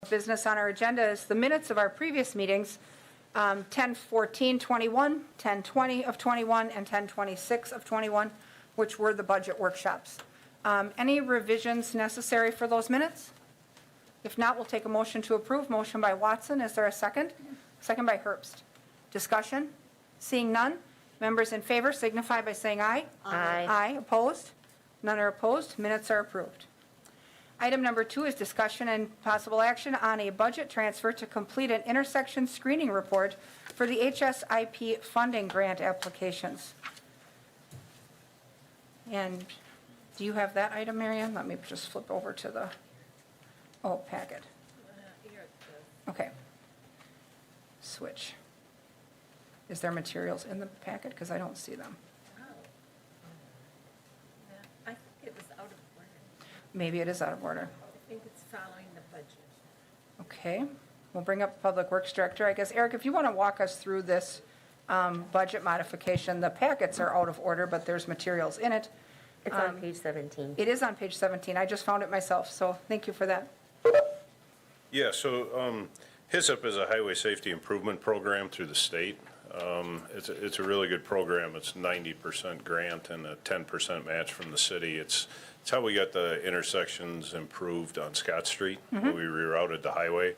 business on our agenda is the minutes of our previous meetings, 10/14/21, 10/20 of 21, and 10/26 of 21, which were the budget workshops. Any revisions necessary for those minutes? If not, we'll take a motion to approve. Motion by Watson. Is there a second? Second by Herbst. Discussion? Seeing none. Members in favor signify by saying aye. Aye. Aye. Opposed? None are opposed. Minutes are approved. Item number 2 is discussion and possible action on a budget transfer to complete an intersection screening report for the HSIP funding grant applications. And do you have that item, Marianne? Let me just flip over to the, packet. Okay. Switch. Is there materials in the packet? Because I don't see them. I think it was out of order. Maybe it is out of order. I think it's following the budget. Okay. We'll bring up Public Works Director. I guess, Eric, if you want to walk us through this budget modification, the packets are out of order, but there's materials in it. It's on page 17. It is on page 17. I just found it myself, so thank you for that. Yeah, so HSIP is a highway safety improvement program through the state. It's a really good program. It's 90% grant and a 10% match from the city. It's how we got the intersections improved on Scott Street, when we rerouted the highway.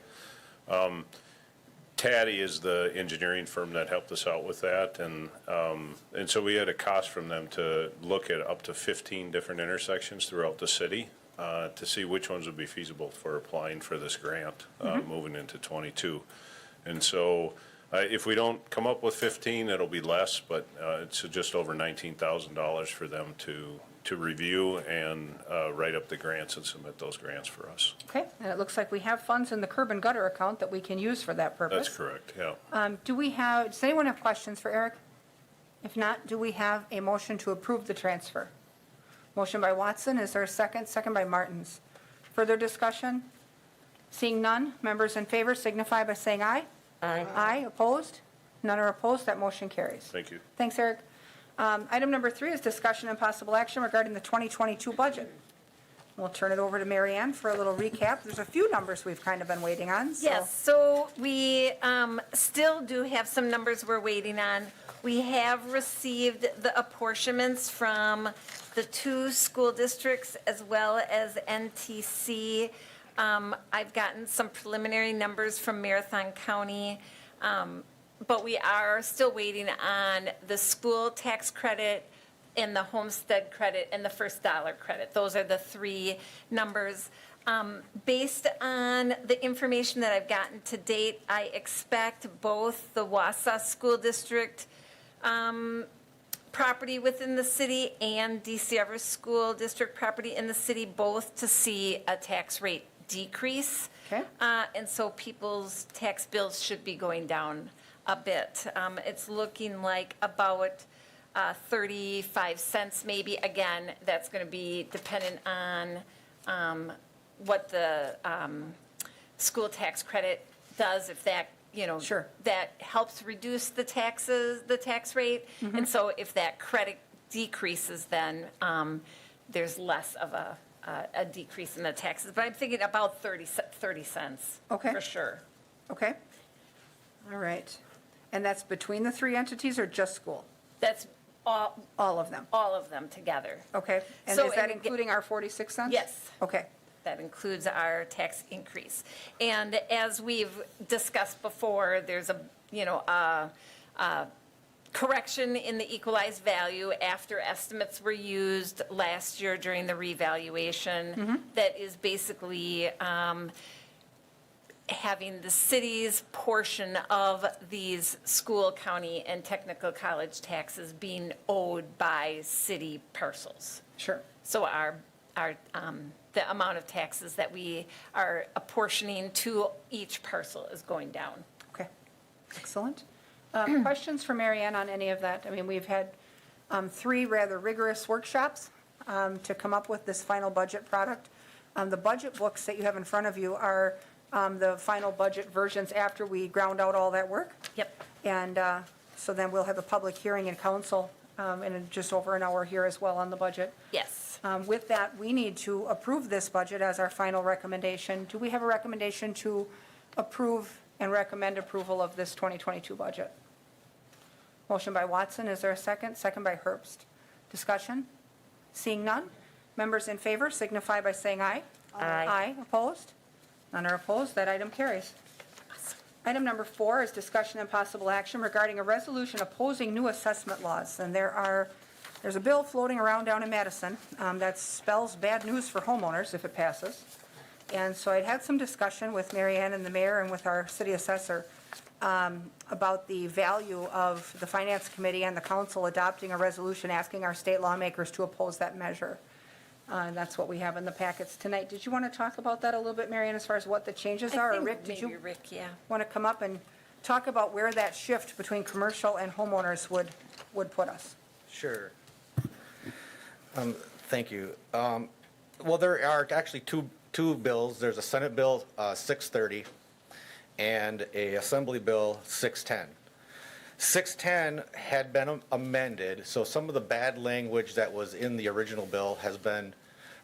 Taddy is the engineering firm that helped us out with that, and so we had a cost from them to look at up to 15 different intersections throughout the city to see which ones would be feasible for applying for this grant moving into 22. And so if we don't come up with 15, it'll be less, but it's just over $19,000 for them to review and write up the grants and submit those grants for us. Okay, and it looks like we have funds in the curb and gutter account that we can use for that purpose. That's correct, yeah. Does anyone have questions for Eric? If not, do we have a motion to approve the transfer? Motion by Watson, is there a second? Second by Martins. Further discussion? Seeing none, members in favor signify by saying aye. Aye. Aye, opposed? None are opposed, that motion carries. Thank you. Thanks, Eric. Item number 3 is discussion and possible action regarding the 2022 budget. We'll turn it over to Mary Ann for a little recap. There's a few numbers we've kind of been waiting on. Yes, so we still do have some numbers we're waiting on. We have received the apportionments from the 2 school districts as well as NTC. I've gotten some preliminary numbers from Marathon County, but we are still waiting on the school tax credit and the homestead credit and the first dollar credit. Those are the 3 numbers. Based on the information that I've gotten to date, I expect both the Wausau School District property within the city and DC Everest School District property in the city both to see a tax rate decrease. Okay. And so people's tax bills should be going down a bit. It's looking like about 35 cents maybe. Again, that's going to be dependent on what the school tax credit does, if that, Sure. that helps reduce the tax rate. And so if that credit decreases, then there's less of a decrease in the taxes. But I'm thinking about 30 cents. Okay. For sure. Okay. All right. And that's between the 3 entities or just school? That's All of them? all of them together. Okay. And So, is that and again- including our 46 cents? Yes. Okay. That includes our tax increase. And as we've discussed before, there's a correction in the equalized value after estimates were used last year during the revaluation that is basically having the city's portion of these school, county, and technical college taxes being owed by city parcels. Sure. So the amount of taxes that we are apportioning to each parcel is going down. Okay. Excellent. Questions for Mary Ann on any of that? I mean, we've had 3 rather rigorous workshops to come up with this final budget product. The budget books that you have in front of you are the final budget versions after we ground out all that work. Yep. And so then we'll have a public hearing in council in just over an hour here as well on the budget. Yes. With that, we need to approve this budget as our final recommendation. Do we have a recommendation to approve and recommend approval of this 2022 budget? Motion by Watson, is there a second? Second by Herbst. Discussion? Seeing none? Members in favor signify by saying aye. Aye. Aye, opposed? None are opposed, that item carries. Item number 4 is discussion and possible action regarding a resolution opposing new assessment laws. And there's a bill floating around down in Madison that spells bad news for homeowners if it passes. And so I'd had some discussion with Mary Ann and the mayor and with our city assessor about the value of the finance committee and the council adopting a resolution asking our state lawmakers to oppose that measure. And that's what we have in the packets tonight. Did you want to talk about that a little bit, Mary Ann, as far as what the changes are? I Or think Rick, did maybe you Rick, yeah. want to come up and talk about where that shift between commercial and homeowners would put us? Sure. Thank you. Well, there are actually two bills. There's a Senate Bill 630 and a Assembly Bill 610. 610 had been amended, so some of the bad language that was in the original bill has been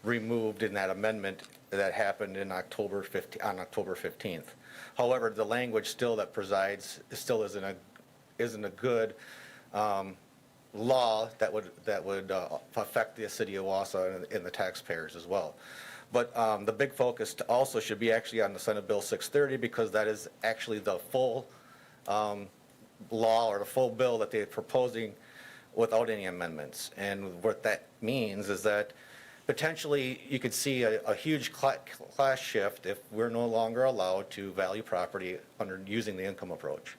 removed in that amendment that happened in October 15th. However, the language still that presides still isn't a good law that would affect the city of Wausau and the taxpayers as well. But the big focus also should be actually on the Senate Bill 630 because that is actually the full law or the full bill that they're proposing without any amendments. And what that means is that potentially you could see a huge class shift if we're no longer allowed to value property under using the income approach.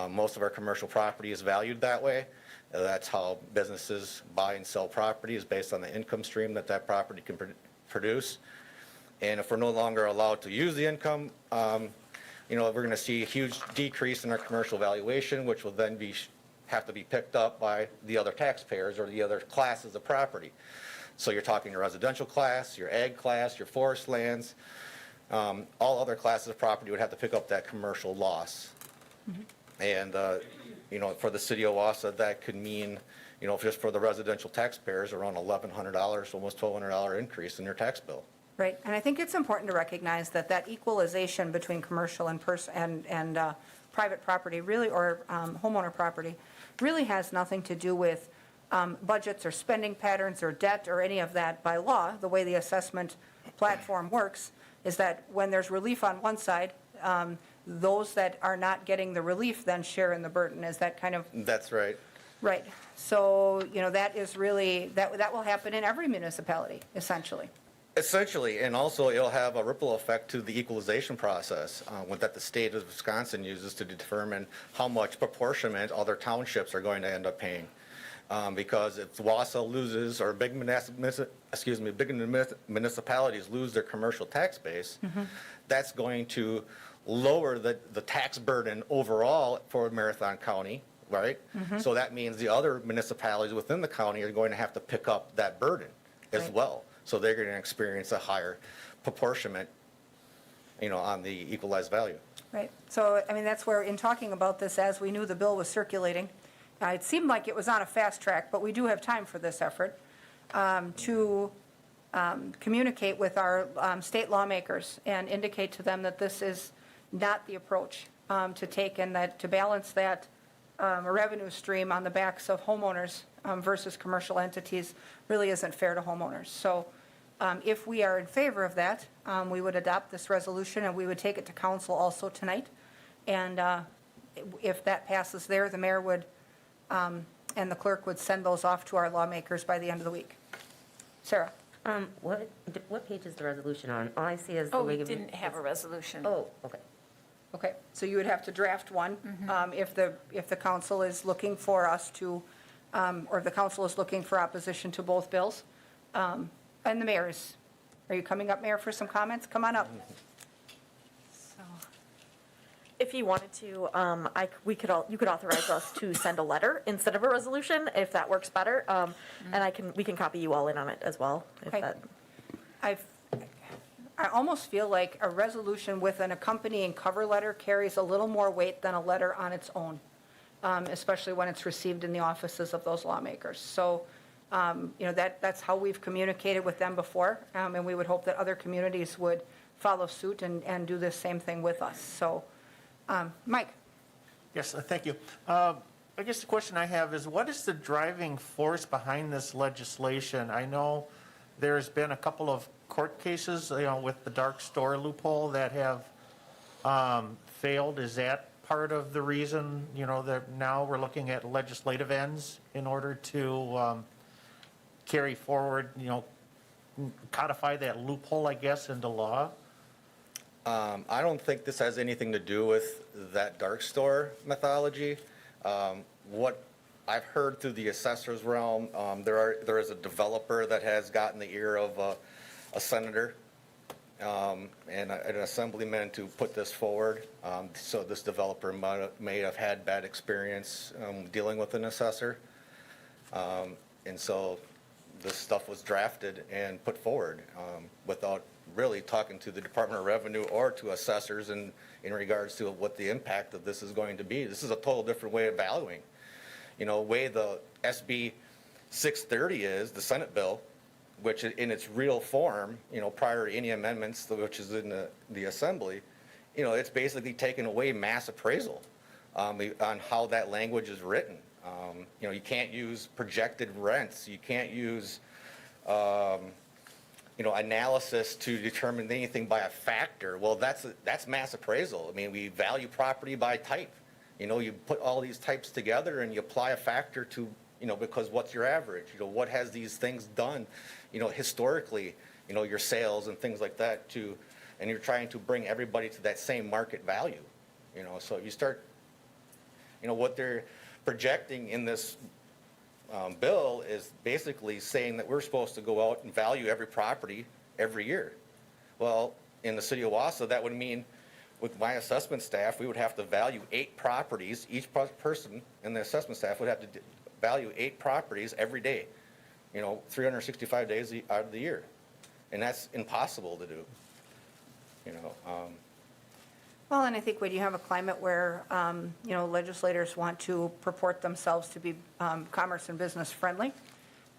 Most of our commercial property is valued that way. That's how businesses buy and sell property, is based on the income stream that property can produce. And if we're no longer allowed to use the income, we're going to see a huge decrease in our commercial valuation, which will then have to be picked up by the other taxpayers or the other classes of property. So you're talking your residential class, your ag class, your forest lands, all other classes of property would have to pick up that commercial loss. And, for the city of Wausau, that could mean, just for the residential taxpayers, around $1,100, almost $1,200 increase in their tax bill. Right, and I think it's important to recognize that equalization between commercial and private property really, or homeowner property, really has nothing to do with budgets or spending patterns or debt or any of that by law. The way the assessment platform works is that when there's relief on one side, those that are not getting the relief then share in the burden. Is that kind of? That's right. Right. So, that is really, that will happen in every municipality, essentially. Essentially, and also it'll have a ripple effect to the equalization process that the state of Wisconsin uses to determine how much proportionment other townships are going to end up paying. Because if Wausau loses, or big municipalities lose their commercial tax base, that's going to lower the tax burden overall for Marathon County, right? So that means the other municipalities within the county are going to have to pick up that burden as Right. well. So they're going to experience a higher proportionment, on the equalized value. Right. So, that's where, in talking about this, as we knew the bill was circulating, it seemed like it was on a fast track, but we do have time for this effort to communicate with our state lawmakers and indicate to them that this is not the approach to take, and that to balance that revenue stream on the backs of homeowners versus commercial entities really isn't fair to homeowners. So if we are in favor of that, we would adopt this resolution and we would take it to council also tonight. And if that passes there, the mayor would and the clerk would send those off to our lawmakers by the end of the week. Sarah? What page is the resolution on? All I see is the Oh, we League of. didn't have a resolution. Oh, okay. Okay, so you would have to draft one if the council is looking for us to, or the council is looking for opposition to both bills. And the mayor is, are you coming up, Mayor, for some comments? Come on up. If you wanted to, you could authorize us to send a letter instead of a resolution, if that works better. And we can copy you all in on it as well. if Okay. that- I almost feel like a resolution with an accompanying cover letter carries a little more weight than a letter on its own, especially when it's received in the offices of those lawmakers. So That's how we've communicated with them before, and we would hope that other communities would follow suit and do the same thing with us. So, Mike? Yes, thank you. I guess the question I have is, what is the driving force behind this legislation? I know there's been a couple of court cases, with the dark store loophole that have failed. Is that part of the reason, that now we're looking at legislative ends in order to carry forward, codify that loophole, I guess, into law? I don't think this has anything to do with that dark store methodology. What I've heard through the assessor's realm, there is a developer that has gotten the ear of a senator and an assemblyman to put this forward. So this developer may have had bad experience dealing with an assessor. And so this stuff was drafted and put forward without really talking to the Department of Revenue or to assessors in regards to what the impact of this is going to be. This is a total different way of valuing. Way the SB 630 is, the Senate bill, which in its real form, prior to any amendments, which is in the Assembly, it's basically taken away mass appraisal on how that language is written. You can't use projected rents. You can't use analysis to determine anything by a factor. Well, that's mass appraisal. I mean, we value property by type. You put all these types together and you apply a factor to, because what's your average? What has these things done, historically, your sales and things like that and you're trying to bring everybody to that same market value. So you start, what they're projecting in this bill is basically saying that we're supposed to go out and value every property every year. Well, in the city of Wausau, that would mean with my assessment staff, we would have to value 8 properties. Each person in the assessment staff would have to value 8 properties every day, 365 days out of the year. And that's impossible to do, Well, and I think when you have a climate where, legislators want to purport themselves to be commerce and business friendly,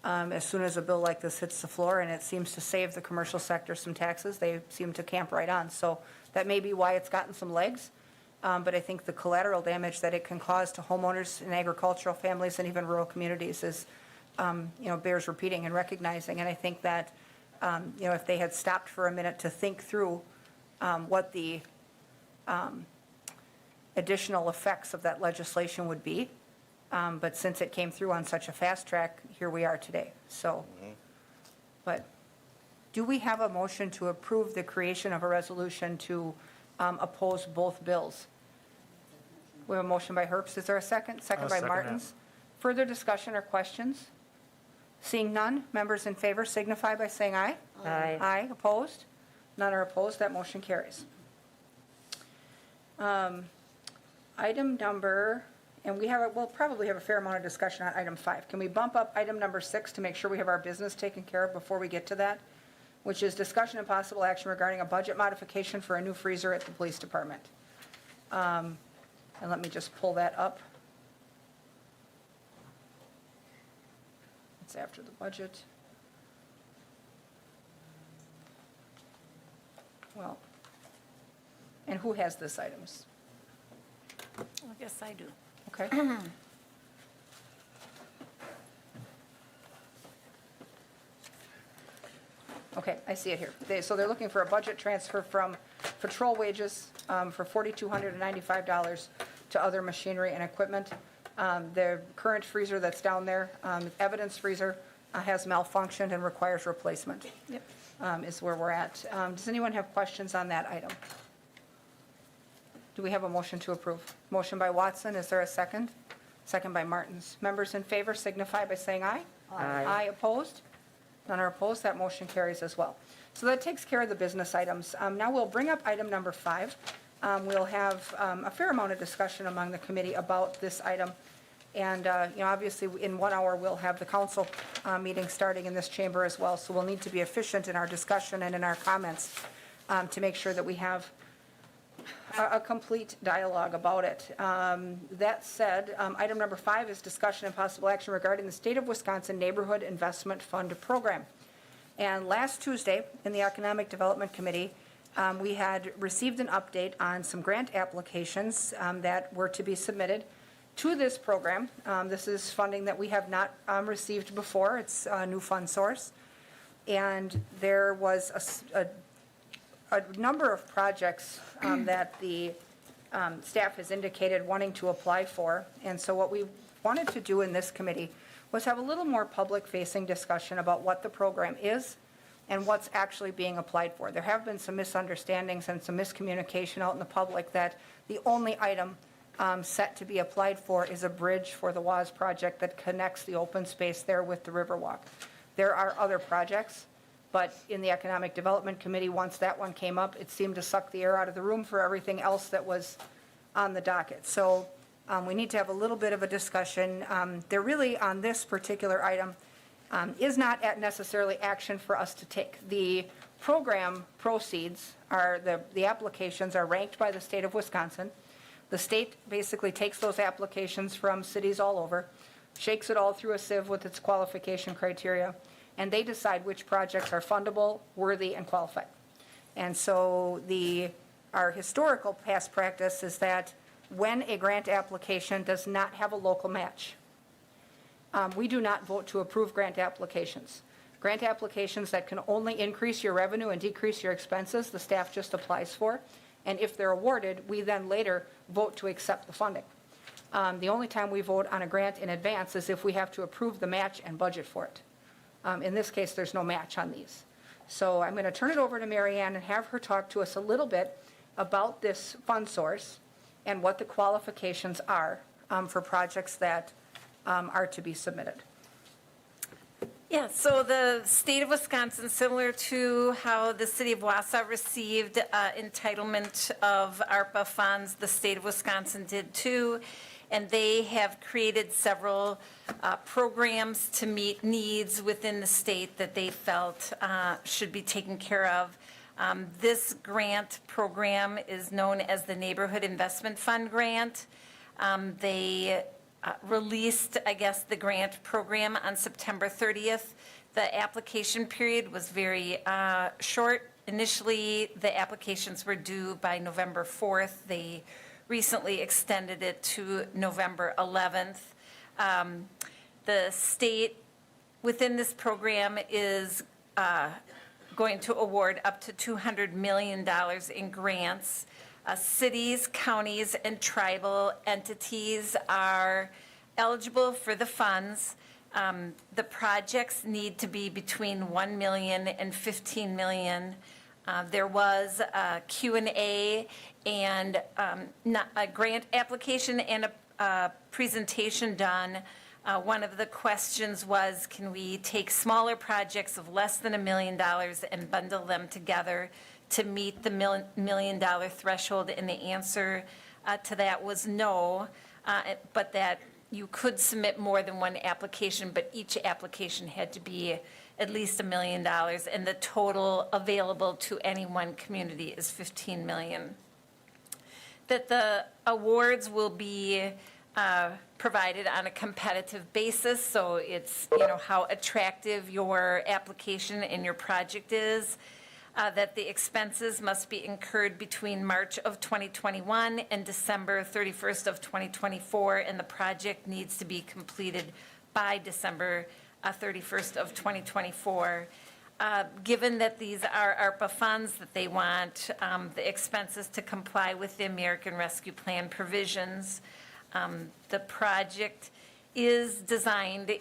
as soon as a bill like this hits the floor and it seems to save the commercial sector some taxes, they seem to camp right on. So that may be why it's gotten some legs. But I think the collateral damage that it can cause to homeowners and agricultural families and even rural communities is, bears repeating and recognizing. And I think that, if they had stopped for a minute to think through what the additional effects of that legislation would be. But since it came through on such a fast track, here we are today. So, but do we have a motion to approve the creation of a resolution to oppose both bills? We have a motion by Herbst. Is there a second? Second I'll by second Martins. Further discussion or questions? Seeing none, members in favor signify by saying aye. Aye. Aye, opposed? None are opposed, that motion carries. Item number, and we'll probably have a fair amount of discussion on item 5. Can we bump up item number 6 to make sure we have our business taken care of before we get to that? Which is discussion and possible action regarding a budget modification for a new freezer at the police department. And let me just pull that up. It's after the budget. Well, and who has this items? I guess I do. Okay. Okay, I see it here. So they're looking for a budget transfer from patrol wages for $4,295 to other machinery and equipment. The current freezer that's down there, evidence freezer, has malfunctioned and requires replacement. Yep. Is where we're at. Does anyone have questions on that item? Do we have a motion to approve? Motion by Watson, is there a second? Second by Martins. Members in favor signify by saying aye. Aye. Aye, opposed? None are opposed, that motion carries as well. So that takes care of the business items. Now we'll bring up item number 5. We'll have a fair amount of discussion among the committee about this item. And, obviously, in 1 hour, we'll have the council meeting starting in this chamber as well. So we'll need to be efficient in our discussion and in our comments to make sure that we have a complete dialogue about it. That said, item number 5 is discussion and possible action regarding the State of Wisconsin Neighborhood Investment Fund Program. And last Tuesday, in the Economic Development Committee, we had received an update on some grant applications that were to be submitted to this program. This is funding that we have not received before. It's a new fund source. And there was a number of projects that the staff has indicated wanting to apply for. And so what we wanted to do in this committee was have a little more public-facing discussion about what the program is and what's actually being applied for. There have been some misunderstandings and some miscommunication out in the public that the only item set to be applied for is a bridge for the WAS project that connects the open space there with the Riverwalk. There are other projects, but in the Economic Development Committee, once that one came up, it seemed to suck the air out of the room for everything else that was on the docket. So we need to have a little bit of a discussion. There really, on this particular item, is not necessarily action for us to take. The program proceeds are, the applications are ranked by the state of Wisconsin. The state basically takes those applications from cities all over, shakes it all through a sieve with its qualification criteria, and they decide which projects are fundable, worthy, and qualified. And so our historical past practice is that when a grant application does not have a local match, we do not vote to approve grant applications. Grant applications that can only increase your revenue and decrease your expenses, the staff just applies for. And if they're awarded, we then later vote to accept the funding. The only time we vote on a grant in advance is if we have to approve the match and budget for it. In this case, there's no match on these. So I'm going to turn it over to Mary Ann and have her talk to us a little bit about this fund source and what the qualifications are for projects that are to be submitted. Yeah, so the state of Wisconsin, similar to how the city of Wausau received entitlement of ARPA funds, the state of Wisconsin did too. And they have created several programs to meet needs within the state that they felt should be taken care of. This grant program is known as the Neighborhood Investment Fund Grant. They released, I guess, the grant program on September 30th. The application period was very short. Initially, the applications were due by November 4th. They recently extended it to November 11th. The state within this program is going to award up to $200 million in grants. Cities, counties, and tribal entities are eligible for the funds. The projects need to be between $1 million and $15 million. There was a Q&A and a grant application and a presentation done. One of the questions was, can we take smaller projects of less than $1 million and bundle them together to meet the $1 million threshold? And the answer to that was no, but that you could submit more than one application, but each application had to be at least $1 million, and the total available to any one community is $15 million. That the awards will be provided on a competitive basis, so it's, how attractive your application and your project is. That the expenses must be incurred between March of 2021 and December 31st of 2024, and the project needs to be completed by December 31st of 2024. Given that these are ARPA funds, that they want the expenses to comply with the American Rescue Plan provisions. The project is designed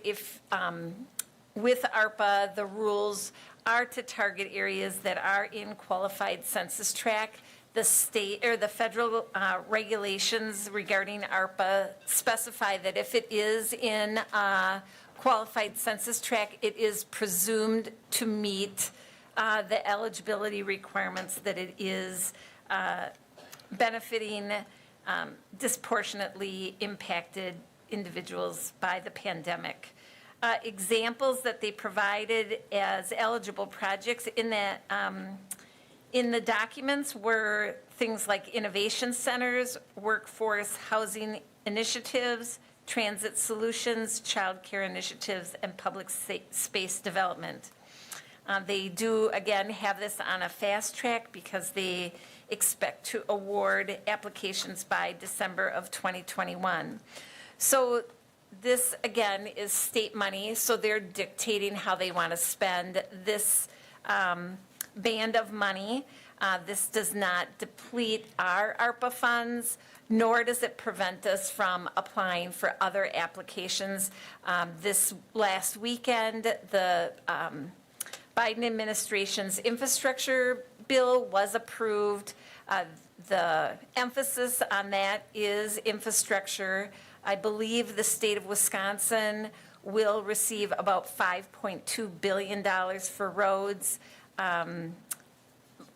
with ARPA, the rules are to target areas that are in qualified census tract. The state or the federal regulations regarding ARPA specify that if it is in a qualified census tract, it is presumed to meet the eligibility requirements, that it is benefiting disproportionately impacted individuals by the pandemic. Examples that they provided as eligible projects in that In the documents were things like innovation centers, workforce housing initiatives, transit solutions, childcare initiatives, and public space development. They do, again, have this on a fast track because they expect to award applications by December of 2021. So this, again, is state money, so they're dictating how they want to spend this band of money. This does not deplete our ARPA funds, nor does it prevent us from applying for other applications. This last weekend, the Biden administration's infrastructure bill was approved. The emphasis on that is infrastructure. I believe the state of Wisconsin will receive about $5.2 billion for roads,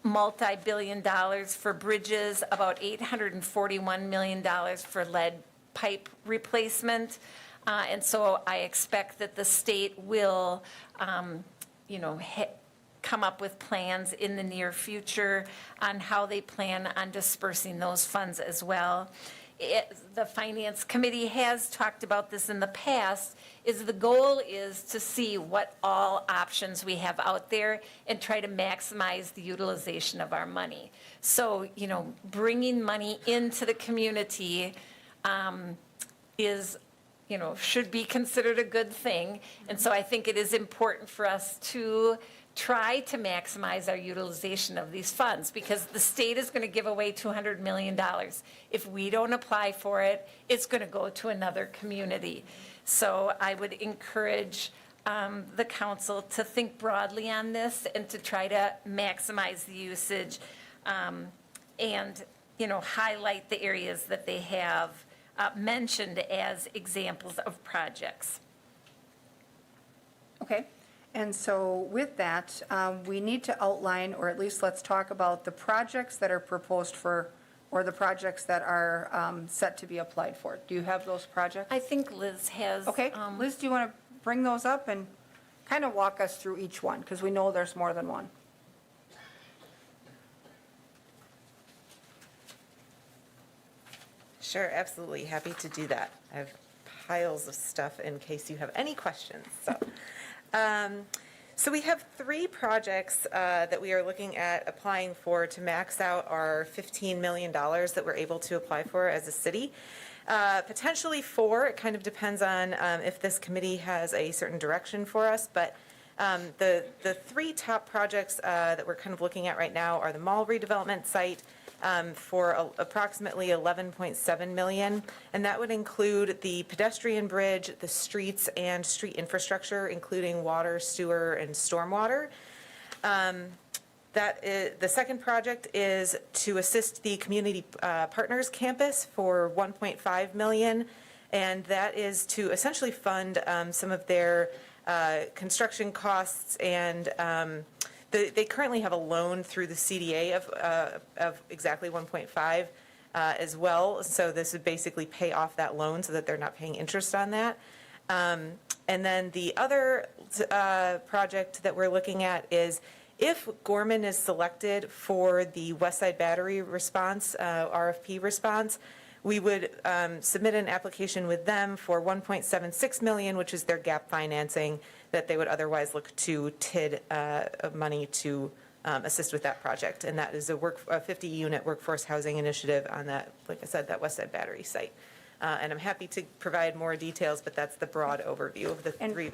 multi-billion dollars for bridges, about $841 million for lead pipe replacement. And so I expect that the state will, come up with plans in the near future on how they plan on dispersing those funds as well. The Finance Committee has talked about this in the past, is the goal is to see what all options we have out there and try to maximize the utilization of our money. So, bringing money into the community is, should be considered a good thing. And so I think it is important for us to try to maximize our utilization of these funds, because the state is going to give away $200 million. If we don't apply for it, it's going to go to another community. So I would encourage the council to think broadly on this and to try to maximize the usage and, highlight the areas that they have mentioned as examples of projects. Okay. And so with that, we need to outline, or at least let's talk about the projects that are proposed for, or the projects that are set to be applied for. Do you have those projects? I think Liz has. Okay, Liz, do you want to bring those up and kind of walk us through each one? Because we know there's more than one. Sure, absolutely. Happy to do that. I have piles of stuff in case you have any questions. So we have 3 projects that we are looking at applying for to max out our $15 million that we're able to apply for as a city. Potentially 4, it kind of depends on if this committee has a certain direction for us, but the 3 top projects that we're kind of looking at right now are the mall redevelopment site, for approximately $11.7 million, and that would include the pedestrian bridge, the streets, and street infrastructure, including water, sewer, and stormwater. The second project is to assist the Community Partners Campus for $1.5 million, and that is to essentially fund some of their construction costs and they currently have a loan through the CDA of exactly 1.5 as well. So this would basically pay off that loan so that they're not paying interest on that. And then the other project that we're looking at is if Gorman is selected for the West Side Battery response, RFP response, we would submit an application with them for $1.76 million, which is their gap financing that they would otherwise look to TID money to assist with that project. And that is a 50-unit workforce housing initiative on that, like I said, that West Side Battery site. And I'm happy to provide more details, but that's the broad overview of the 3.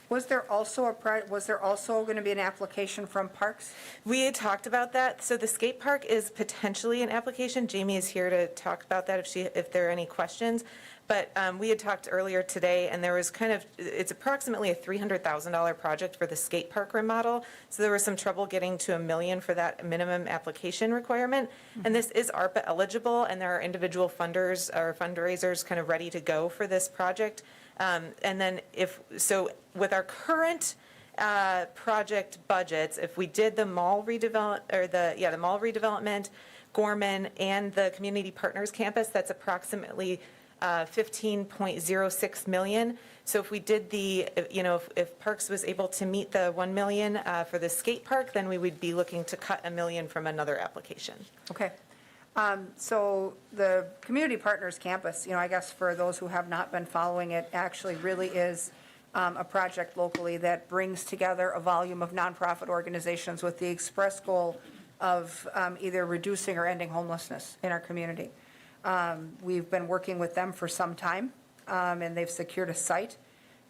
Was there also going to be an application from Parks? We had talked about that. So the skate park is potentially an application. Jamie is here to talk about that if there are any questions. But we had talked earlier today, and there was it's approximately a $300,000 project for the skate park remodel. So there was some trouble getting to $1 million for that minimum application requirement. Mm-hmm. And this is ARPA eligible, and there are individual funders or fundraisers kind of ready to go for this project. And then with our current project budgets, if we did the mall redevelopment, Gorman, and the Community Partners Campus, that's approximately 15.06 million. So if we did if Parks was able to meet the 1 million for the skate park, then we would be looking to cut $1 million from another application. Okay. So the Community Partners Campus, I guess for those who have not been following it, actually really is a project locally that brings together a volume of nonprofit organizations with the express goal of either reducing or ending homelessness in our community. We've been working with them for some time, and they've secured a site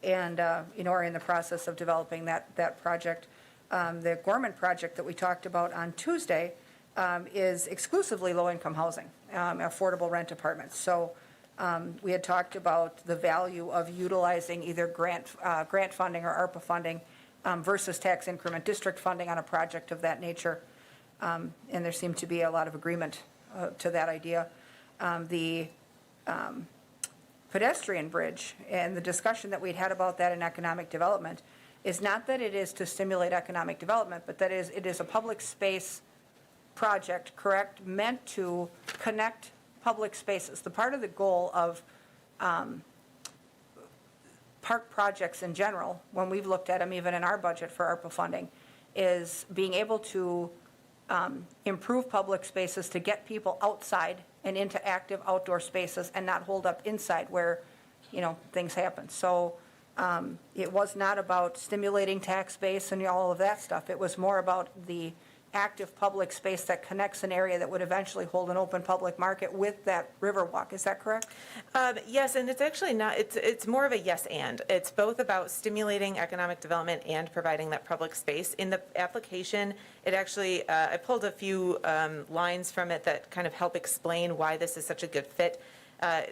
and, are in the process of developing that project. The Gorman project that we talked about on Tuesday is exclusively low-income housing, affordable rent apartments. So we had talked about the value of utilizing either grant funding or ARPA funding versus tax increment district funding on a project of that nature. And there seemed to be a lot of agreement to that idea. The pedestrian bridge and the discussion that we'd had about that in economic development is not that it is to stimulate economic development, but that it is a public space project, correct, meant to connect public spaces. The part of the goal of park projects in general, when we've looked at them, even in our budget for ARPA funding, is being able to improve public spaces to get people outside and into active outdoor spaces and not hold up inside where, things happen. So it was not about stimulating tax base and all of that stuff. It was more about the active public space that connects an area that would eventually hold an open public market with that river walk. Is that correct? Yes, and it's actually not, it's more of a yes and. It's both about stimulating economic development and providing that public space. In the application, it actually, I pulled a few lines from it that kind of help explain why this is such a good fit.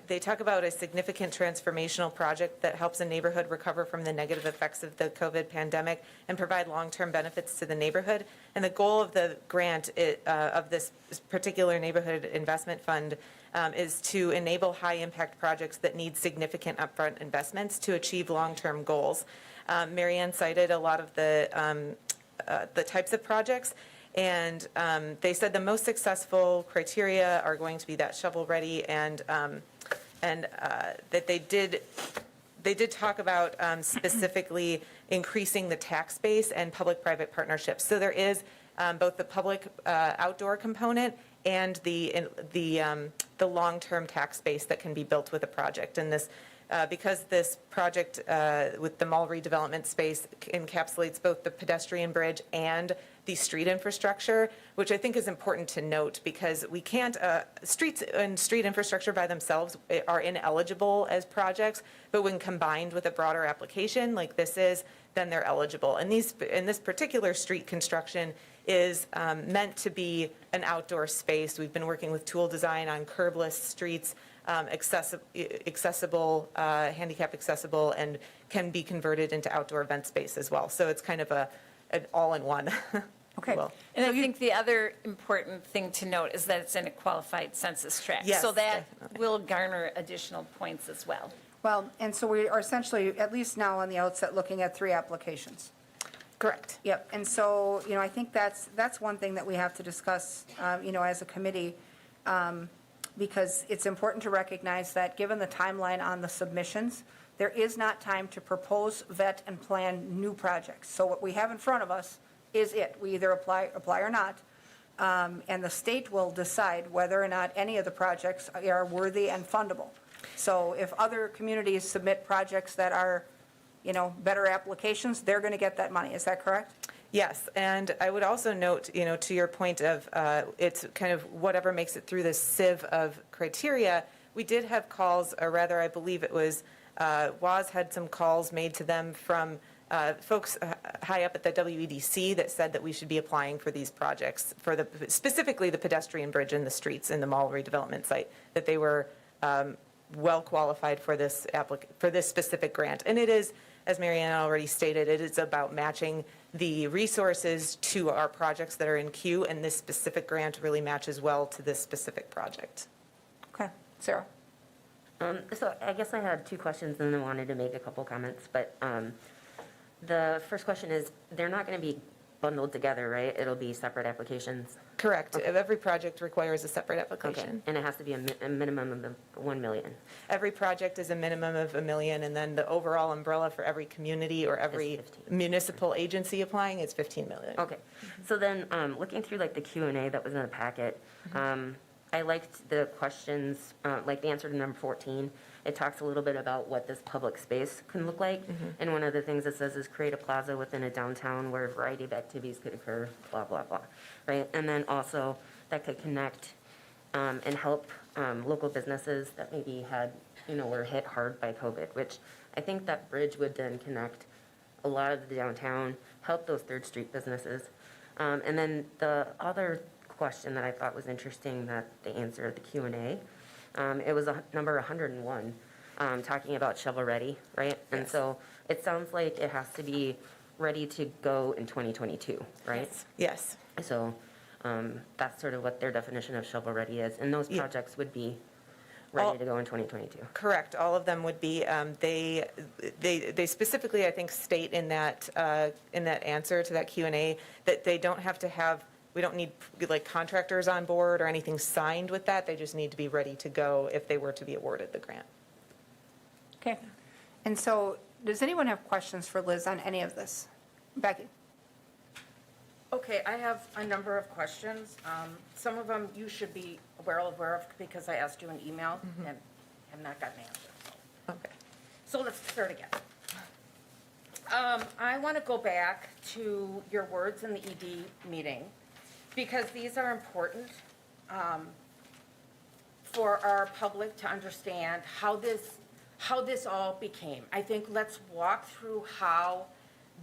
They talk about a significant transformational project that helps a neighborhood recover from the negative effects of the COVID pandemic and provide long-term benefits to the neighborhood. And the goal of the grant of this particular neighborhood investment fund is to enable high-impact projects that need significant upfront investments to achieve long-term goals. Marianne cited a lot of the types of projects. And they said the most successful criteria are going to be that shovel-ready, and that they did talk about specifically increasing the tax base and public-private partnerships. So there is both the public outdoor component and the long-term tax base that can be built with a project. And this, because this project with the mall redevelopment space encapsulates both the pedestrian bridge and the street infrastructure, which I think is important to note, because we can't, streets and street infrastructure by themselves are ineligible as projects, but when combined with a broader application like this is, then they're eligible. And this particular street construction is meant to be an outdoor space. We've been working with Tool Design on curbless streets, accessible, handicap accessible, and can be converted into outdoor event space as well. So it's kind of an all-in-one. Okay. Well, And I think the other important thing to note is that it's in a qualified census tract. Yes, So that definitely. will garner additional points as well. Well, and so we are essentially, at least now on the outset, looking at 3 applications. correct. Yep, and so, I think that's one thing that we have to discuss, as a committee, because it's important to recognize that given the timeline on the submissions, there is not time to propose, vet, and plan new projects. So what we have in front of us is it. We either apply or not, and the state will decide whether or not any of the projects are worthy and fundable. So if other communities submit projects that are, better applications, they're going to get that money. Is that correct? Yes, and I would also note, to your point of it's kind of whatever makes it through this sieve of criteria, we did have calls, or rather, I believe it was, WAS had some calls made to them from folks high up at the WEDC that said that we should be applying for these projects, for specifically the pedestrian bridge and the streets in the mall redevelopment site, that they were well qualified for this specific grant. And it is, as Marianne already stated, it is about matching the resources to our projects that are in queue, and this specific grant really matches well to this specific project. Okay, Sarah? So I guess I had 2 questions and then I wanted to make a couple comments, but the first question is, they're not going to be bundled together, right? It'll be separate applications? Correct. Every project requires a separate Okay, application. and it has to be a minimum of 1 million? Every project is a minimum of $1 million, and then the overall umbrella for every community or every 15. municipal agency applying is $15 million. Okay, so then, looking through like the Q&A that was in the packet, I liked the questions, like the answer to number 14. It talks a little bit about what this public space can look like. And one of the things it says is create a plaza within a downtown where a variety of activities could occur, blah, blah, blah, right? And then also that could connect and help local businesses that maybe had, were hit hard by COVID, which I think that bridge would then connect a lot of the downtown, help those Third Street businesses. And then the other question that I thought was interesting that they answered the Q&A, it was number 101, talking about shovel-ready, right? And Yes. so it sounds like it has to be ready to go in 2022, right? Yes. So that's sort of what their definition of shovel-ready is, and those Yeah. projects would be All- ready to go in 2022. Correct. All of them would be, they specifically, I think, state in that answer to that Q&A that they don't have to have, we don't need like contractors on board or anything signed with that. They just need to be ready to go if they were to be awarded the grant. Okay. And so, does anyone have questions for Liz on any of this? Becky? Okay, I have a number of questions. Some of them you should be aware of because I asked you an email and have not gotten an answer. Okay. So let's start again. I want to go back to your words in the ED meeting because these are important for our public to understand how this all became. I think let's walk through how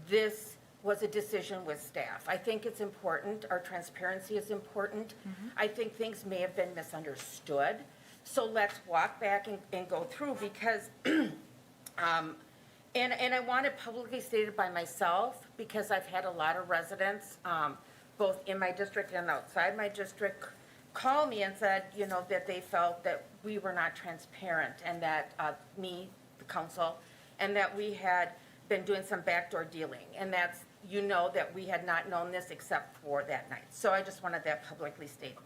this was a decision with staff. I think it's important. Our transparency is important. I think things may have been misunderstood. So let's walk back and go through because, and I want it publicly stated by myself because I've had a lot of residents, both in my district and outside my district, call me and said, that they felt that we were not transparent and that me, the council, and that we had been doing some backdoor dealing. And that's, that we had not known this except for that night. So I just wanted that publicly stated.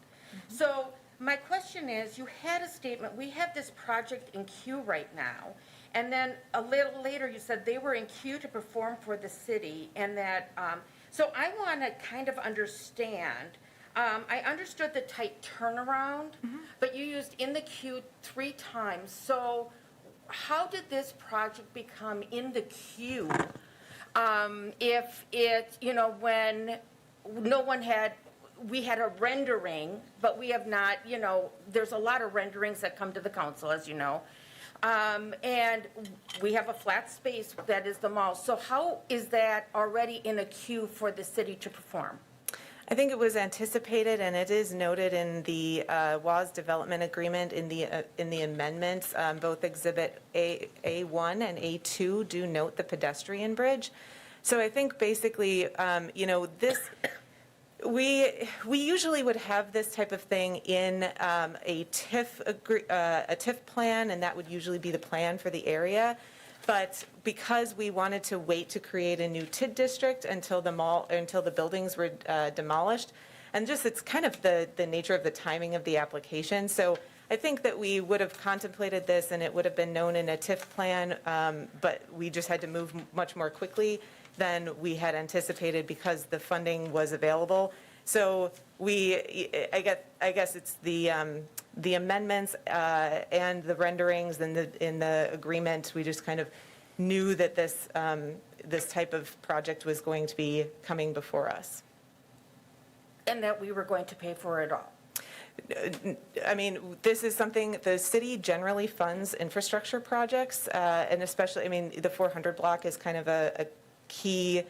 So my question is, you had a statement, we have this project in queue right now. And then a little later, you said they were in queue to perform for the city and that, so I want to kind of understand, I understood the tight turnaround, but you used in the queue 3 times. So how did this project become in the queue? If it, when no one had, we had a rendering, but we have not, there's a lot of renderings that come to the council, as you know. And we have a flat space that is the mall. So how is that already in a queue for the city to perform? I think it was anticipated, and it is noted in the WAS development agreement in the amendments. Both Exhibit A1 and A2 do note the pedestrian bridge. So I think basically, this. We usually would have this type of thing in a TIF plan, and that would usually be the plan for the area. But because we wanted to wait to create a new TID district until the buildings were demolished, and just it's kind of the nature of the timing of the application. So I think that we would have contemplated this, and it would have been known in a TIF plan, but we just had to move much more quickly than we had anticipated because the funding was available. So I guess it's the amendments and the renderings and in the agreement. We just kind of knew that this type of project was going to be coming before us. And that we were going to pay for it all? I mean, this is something, the city generally funds infrastructure projects, and especially, I mean, the 400 block is kind of a key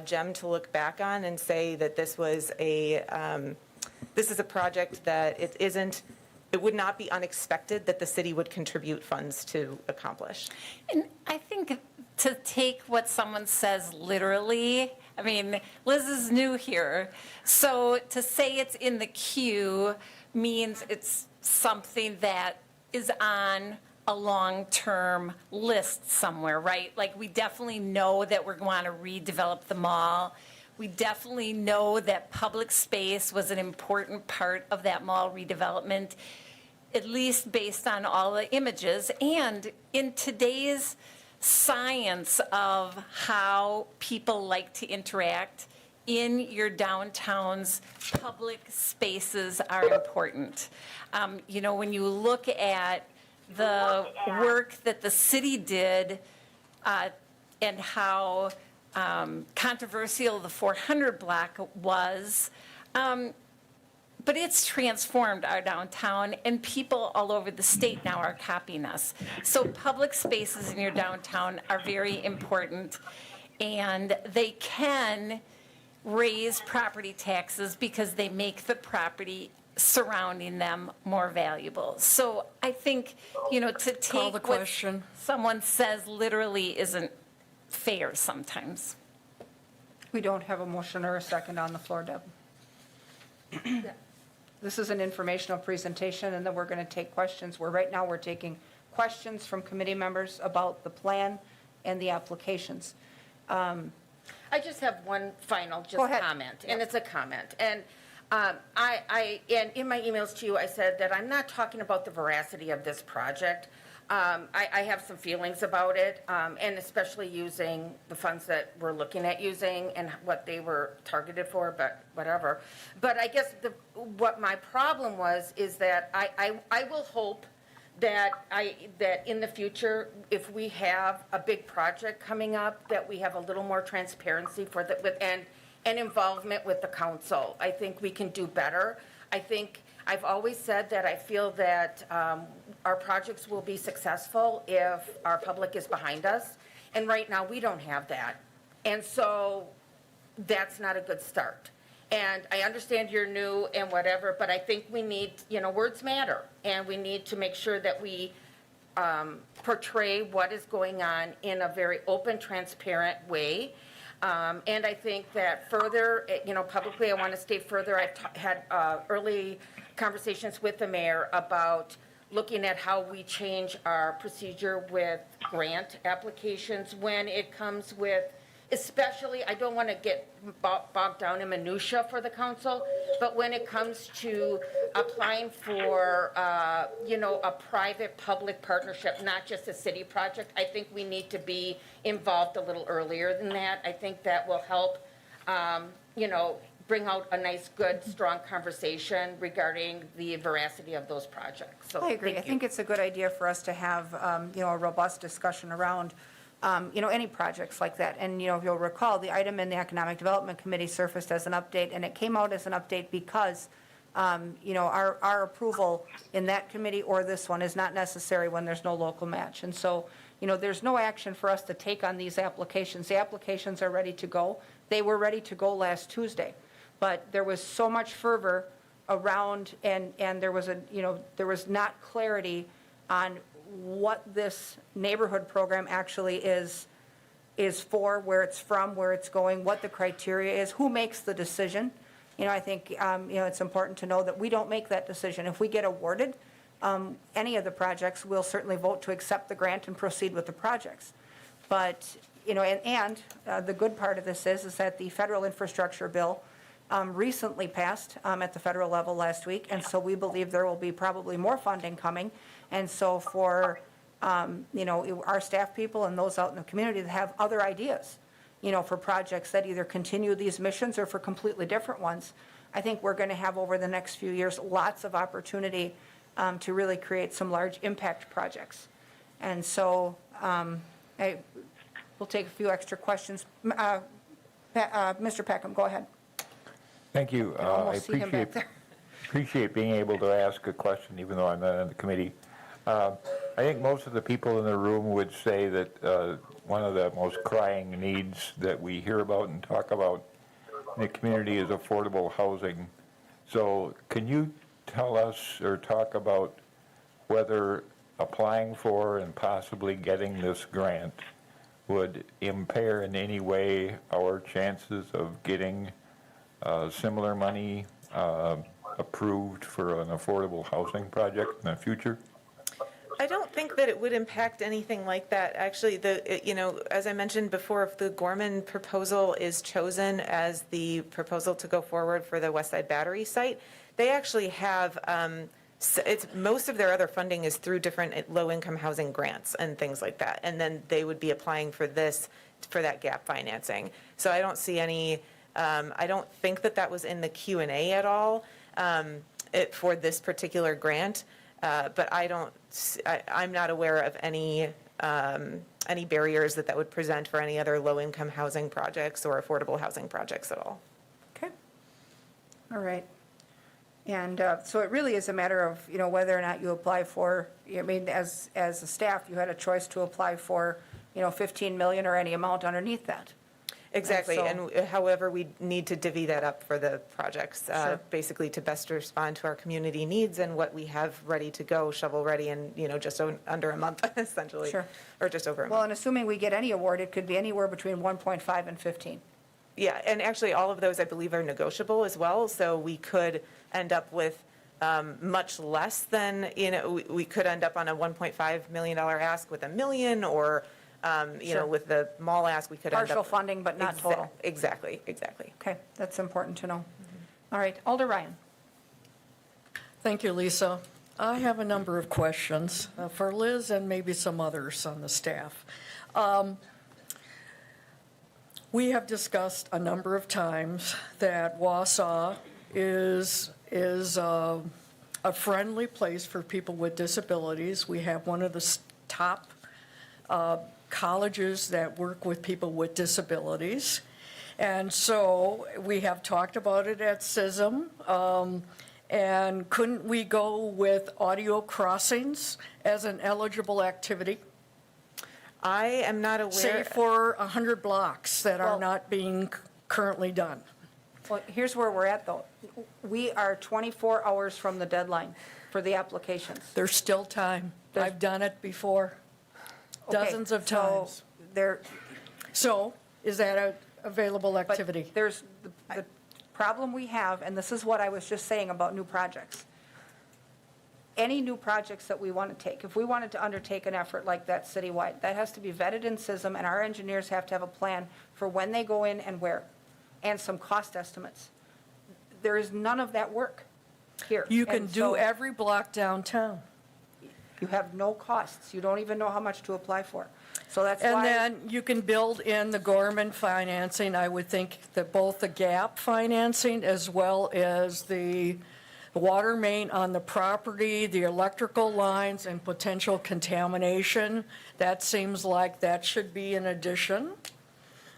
gem to look back on and say that this is a project that it would not be unexpected that the city would contribute funds to accomplish. And I think to take what someone says literally, I mean, Liz is new here, so to say it's in the queue means it's something that is on a long-term list somewhere, right? Like, we definitely know that we're going to redevelop the mall. We definitely know that public space was an important part of that mall redevelopment, at least based on all the images. And in today's science of how people like to interact in your downtowns, public spaces are important. You know, when you look at the work that the city did and how controversial the 400 block was, but it's transformed our downtown, and people all over the state now are copying us. So public spaces in your downtown are very important, and they can raise property taxes because they make the property surrounding them more valuable. So I think, you know, to Call take the what question. someone says literally isn't fair sometimes. We don't have a motion or a second on the floor, Deb. This is an informational presentation, and then we're going to take questions. Right now, we're taking questions from committee members about the plan and the applications. I just have one final Go ahead. comment, and it's a comment. And and in my emails to you, I said that I'm not talking about the veracity of this project. I have some feelings about it, and especially using the funds that we're looking at using and what they were targeted for, but whatever. But I guess what my problem was is that I will hope that that in the future, if we have a big project coming up, that we have a little more transparency for and involvement with the council. I think we can do better. I think I've always said that I feel that our projects will be successful if our public is behind us. And right now, we don't have that. And so that's not a good start. And I understand you're new and whatever, but I think we need, you know, words matter. And we need to make sure that we portray what is going on in a very open, transparent way. And I think that further, you know, publicly, I want to state further, I've had early conversations with the mayor about looking at how we change our procedure with grant applications when it comes with, especially, I don't want to get bogged down in minutia for the council, but when it comes to applying for, you know, a private-public partnership, not just a city project, I think we need to be involved a little earlier than that. I think that will help, you know, bring out a nice, good, strong conversation regarding the veracity of those projects. So I agree. I thank you. think it's a good idea for us to have, you know, a robust discussion around, you know, any projects like that. And, you know, if you'll recall, the item in the Economic Development Committee surfaced as an update, and it came out as an update because, you know, our approval in that committee or this one is not necessary when there's no local match. And so, you know, there's no action for us to take on these applications. The applications are ready to go. They were ready to go last Tuesday. But there was so much fervor around, and there was you know, there was not clarity on what this neighborhood program actually is for, where it's from, where it's going, what the criteria is, who makes the decision. You know, I think, you know, it's important to know that we don't make that decision. If we get awarded any of the projects, we'll certainly vote to accept the grant and proceed with the projects. But, you know, and the good part of this is that the federal infrastructure bill recently passed at the federal level last week, and so we believe there will be probably more funding coming. And so for, you know, our staff people and those out in the community that have other ideas, you know, for projects that either continue these missions or for completely different ones, I think we're going to have over the next few years lots of opportunity to really create some large impact projects. And so we'll take a few extra questions. Mr. Peckham, go ahead. Thank you. I almost see him back there. Appreciate being able to ask a question, even though I'm not on the committee. I think most of the people in the room would say that one of the most crying needs that we hear about and talk about in the community is affordable housing. So can you tell us or talk about whether applying for and possibly getting this grant would impair in any way our chances of getting similar money approved for an affordable housing project in the future? I don't don't think that it would impact anything like that. Actually, as I mentioned before, if the Gorman proposal is chosen as the proposal to go forward for the West Side Battery site, they actually have, most of their other funding is through different low-income housing grants and things like that. And then they would be applying for that gap financing. So I don't see any, I don't think that was in the Q&A at all for this particular grant. But I'm not aware of any barriers that would present for any other low-income housing projects or affordable housing projects at all. Okay. All right. And so it really is a matter of, whether or not you apply for, as a staff, you had a choice to apply for, 15 million or any amount underneath that. Exactly, And and however, we need to divvy that up for the projects, Sure. basically to best respond to our community needs and what we have ready to go, shovel-ready in, just under a month, essentially. Sure. Or just over a Well, month. and assuming we get any award, it could be anywhere between 1.5 and 15. Yeah, and actually, all of those, I believe, are negotiable as well, so we could end up with much less than, we could end up on a $1.5 million ask with $1 million, or, Sure. with the mall ask, we could end up. Partial funding, but not total. Exactly. Okay, that's important to know. All right, Alder Ryan. Thank you, Lisa. I have a number of questions for Liz and maybe some others on the staff. We have discussed a number of times that Wausau is a friendly place for people with disabilities. We have one of the top colleges that work with people with disabilities. And so we have talked about it at CISM. And couldn't we go with audio crossings as an eligible activity? I am not aware. Say for 100 blocks that are Well- not being currently done. Well, here's where we're at, though. We are 24 hours from the deadline for the applications. There's still time. There's- I've done it before, Okay, dozens of so times. There, So is that an available but activity? there's, the problem we have, and this is what I was just saying about new projects. Any new projects that we want to take, if we wanted to undertake an effort like that citywide, that has to be vetted in CISM, and our engineers have to have a plan for when they go in and where, and some cost estimates. There is none of that work here. You can And do so every block downtown. You have no costs. You don't even know how much to apply for. So that's And why. then you can build in the Gorman financing. I would think that both the gap financing as well as the water main on the property, the electrical lines, and potential contamination, that seems like that should be an addition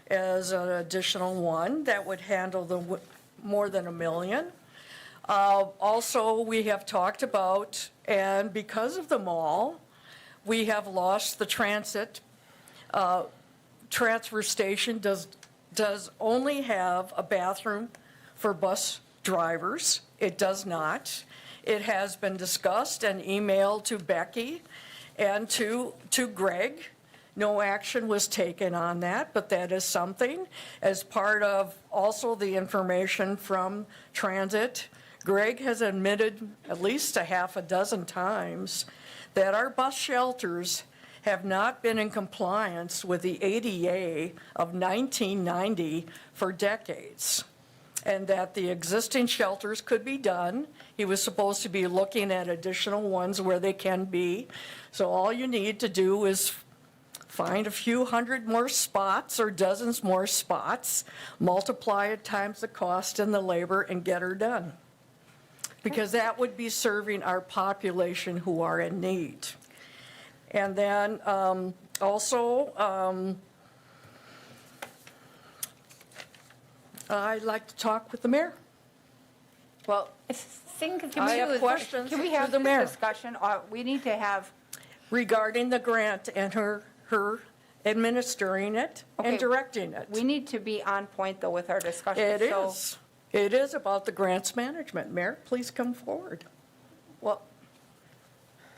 as an additional one that would handle the more than $1 million. Also, we have talked about, and because of the mall, we have lost the transit. Transfer station does only have a bathroom for bus drivers. It does not. It has been discussed and emailed to Becky and to Greg. No action was taken on that, but that is something. As part of also the information from transit, Greg has admitted at least a half a dozen times that our bus shelters have not been in compliance with the ADA of 1990 for decades, and that the existing shelters could be done. He was supposed to be looking at additional ones where they can be. So all you need to do is find a few hundred more spots or dozens more spots, multiply it times the cost and the labor, and get her done. Because that would be serving our population who are in need. And then also, I'd like to talk with the mayor. Well, I think I have questions can we for have the this mayor discussion? We need to have, regarding the grant and her administering it Okay, and directing it. we need to be on point, though, with our discussion. It So- is. It is about the grants management. Mayor, please come forward. Well,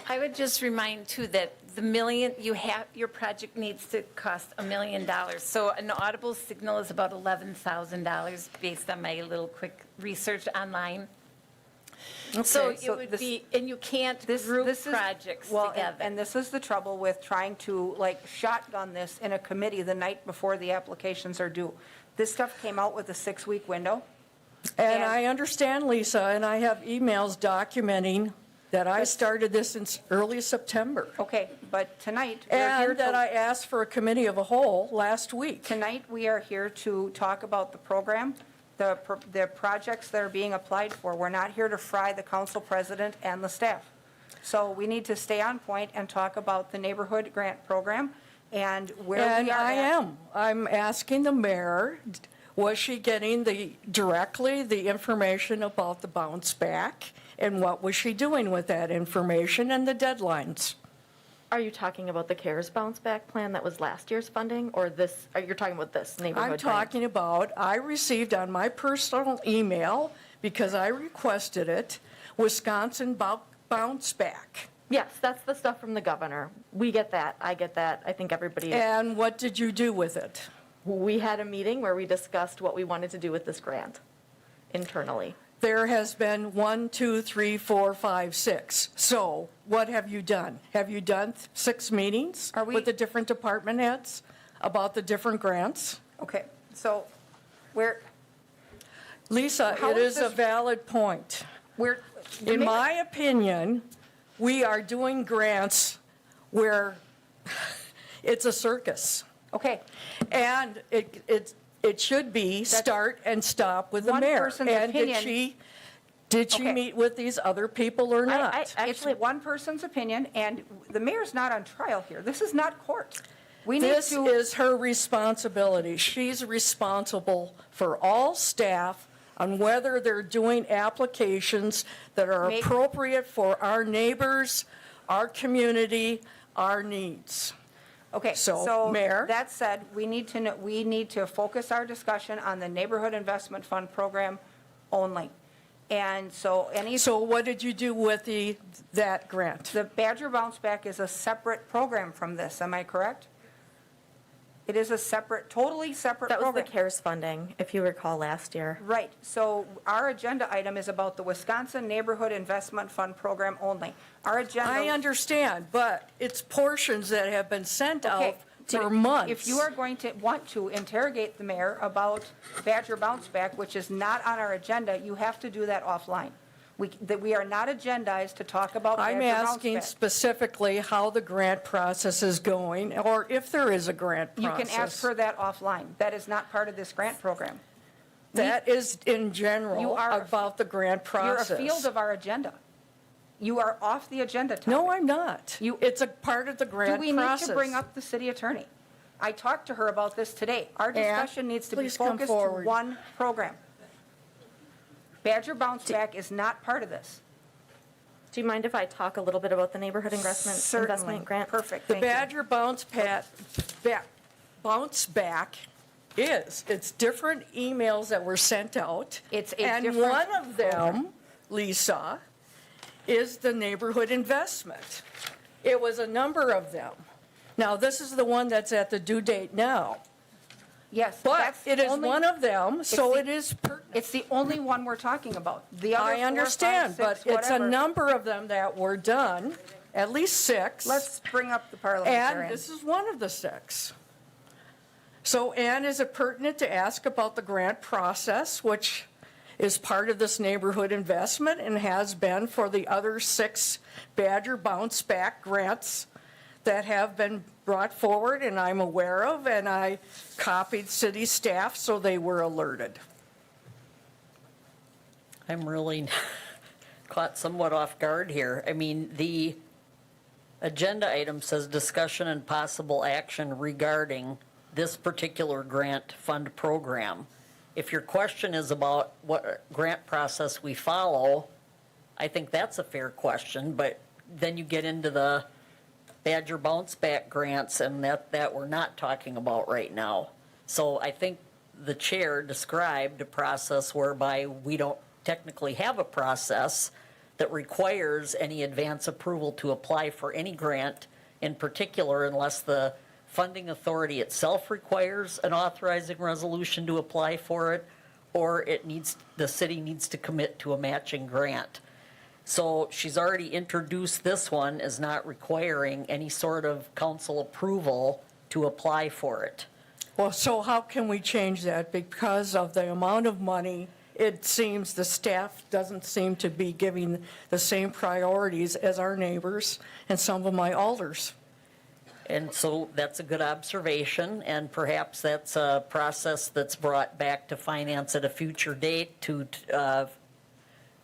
I would just remind too that the million, your project needs to cost $1 million. So an audible signal is about $11,000 based on my little quick research online. So Okay, so it would this- be, and you can't group projects Well, together. and this is the trouble with trying to like shotgun this in a committee the night before the applications are due. This stuff came out with a 6-week window. And And- I understand, Lisa, and I have emails documenting that I started this in early September. Okay, but tonight, we're here And that I to, asked for a committee of a whole last week. tonight, we are here to talk about the program, the projects that are being applied for. We're not here to fry the council president and the staff. So we need to stay on point and talk about the neighborhood grant program and where And we are I at. am. I'm asking the mayor, was she getting directly the information about the bounce back? And what was she doing with that information and the deadlines? Are you talking about the CARES bounce back plan that was last year's funding, or this, are you talking about this neighborhood I'm grant? talking about, I received on my personal email, because I requested it, Wisconsin bounce back. Yes, that's the stuff from the governor. We get that, I get that, I think everybody, And what did you do with it? we had a meeting where we discussed what we wanted to do with this grant internally. There has been 1, 2, 3, 4, 5, 6. So what have you done? Have you done 6 meetings Are we- with the different department heads about the different grants? Okay, so we're, Lisa, How it is is a this- valid point. we're. the In mayor- my opinion, we are doing grants where it's a circus. Okay, And it should be start and stop with the one mayor. person's And opinion- did she Okay. meet with these other people or not? it's Actually, one person's opinion, and the mayor's not on trial here. This is not court. We need This to, is her responsibility. She's responsible for all staff on whether they're doing applications that are Make- appropriate for our neighbors, our community, our needs. okay, So, so Mayor? that said, we need to focus our discussion on the Neighborhood Investment Fund program only. And so So what did you do with that grant? the Badger Bounce Back is a separate program from this, am I correct? It is a separate, totally separate that was the program. CARES funding, if you recall last year. Right, so our agenda item is about the Wisconsin Neighborhood Investment Fund program only. Our agenda. I understand, but it's portions that have been sent Okay, out for months. If you are going to want to interrogate the mayor about Badger Bounce Back, which is not on our agenda, you have to do that offline. We are not agendized to talk about Badger I'm Bounce asking Back. specifically how the grant process is going, or if there is a grant You process. can ask her that offline. That is not part of this grant program. That is in You general are- about the grant You're a process. field of our agenda. You are off the agenda topic. No, I'm not. You- It's a part of the Do grant we need process. to bring up the city attorney? I talked to her about this today. Our discussion needs to be please come focused to forward. one program. Badger Bounce Back is not part of this. Do you mind if I talk a little bit about the neighborhood investment Certainly. grant? Perfect, The thank you. Badger bounce back it's different emails that were sent out. It's a And different one of them, Lisa, is the neighborhood investment. It was a number of them. Now, this is the one that's at the due date now, Yes, but that's it is only- one of them, so the- it is pertinent. It's the only one we're talking about. The other I 4, 5, understand, 6, but it's a whatever. number of them that were done, at least 6. Let's bring up the And parliamentarian. this is one of the 6. So, Ann, is it pertinent to ask about the grant process, which is part of this neighborhood investment and has been for the other 6 Badger Bounce Back grants that have been brought forward and I'm aware of, and I copied city staff so they were alerted? I'm really caught somewhat off guard here. I mean, the agenda item says discussion and possible action regarding this particular grant fund program. If your question is about what grant process we follow, I think that's a fair question, but then you get into the Badger Bounce Back grants and that we're not talking about right now. So I think the chair described a process whereby we don't technically have a process that requires any advance approval to apply for any grant in particular unless the funding authority itself requires an authorizing resolution to apply for it, or the city needs to commit to a matching grant. So she's already introduced this one as not requiring any sort of council approval to apply for it. Well, so how can we change that? Because of the amount of money, it seems the staff doesn't seem to be giving the same priorities as our neighbors and some of my alders. And so that's a good observation, and perhaps that's a process that's brought back to finance at a future date to